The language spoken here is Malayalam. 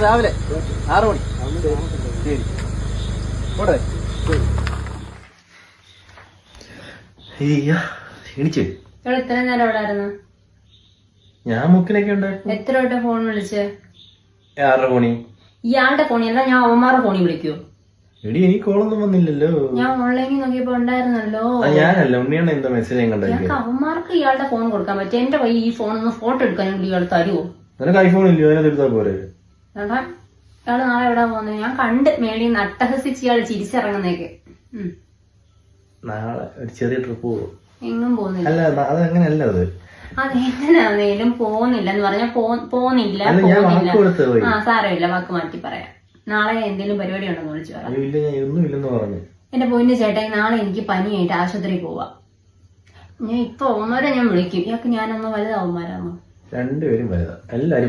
രാവിലെ 6 മണി. ശരി പോട്ടെ. എണിച്ച് ഇത്ര നേരം എവിടെ ആയിരുന്നു? ഞാൻ മുക്കിലൊക്കെ ഉണ്ടായിരുന്നു. എത്ര വട്ടം ഫോൺ വിളിച്ച്? 6 മണി. ഇയാളുടെ ഫോണിയല്ല, ഞാൻ അവന്മാരുടെ ഫോണിൽ വിളിക്കൂ. എടി എനിക്ക് കോളൊന്നും വന്നില്ലല്ലോ. ഞാൻ ഓൺലൈനിൽ നോക്കിയപ്പോ ഉണ്ടായിരുന്നല്ലോ. ഞാനല്ല, ഉണ്ണിയാണ് എന്താ മെസ്സേജ് കണ്ടത്. ഞങ്ങൾക്ക് അവന്മാർക്ക് ഇയാളുടെ ഫോൺ കൊടുക്കാൻ പറ്റും. എന്റെ വഴി ഈ ഫോണൊന്ന് ഫോട്ടോ എടുക്കാനും ഇയാൾ തരുമോ? നിനക്ക് ഐഫോൺ ഇല്ലയോ? അതിനകത്ത് എടുത്താൽ പോരെ. ചേട്ടാ ഇയാള് നാളെ എവിടെ പോകുന്നത്? ഞാൻ കണ്ട് മേളിൽ നട്ടഹസിച്ച് ഇയാള് ചിരിച്ചിറങ്ങുന്നേക്ക്. നാളെ ഒരു ചെറിയ ട്രിപ്പ് പോകും. എങ്ങും പോകുന്നില്ല. അല്ല അതങ്ങനെയല്ല. അതെങ്ങനെയാന്നേലും പോകുന്നില്ലെന്ന് പറഞ്ഞാൽ പോന്നില്ല. സാരമില്ല, വാക്ക് മാറ്റി പറയാം. നാളെ എന്തെങ്കിലും പരിപാടി ഉണ്ടെന്ന് വിളിച്ചു പറയാം. എന്റെ പൊന്നു ചേട്ടാ, നാളെ എനിക്ക് പനിയായിട്ട് ആശുപത്രിയിൽ പോവാ. ഞാൻ ഇപ്പൊ അവന്മാരെ ഞാൻ വിളിക്കും. ഇയാൾക്ക് ഞാനൊന്ന് വലുതാവുമാരാന്നോ? രണ്ടുപേരും വലുതാ. എല്ലാരും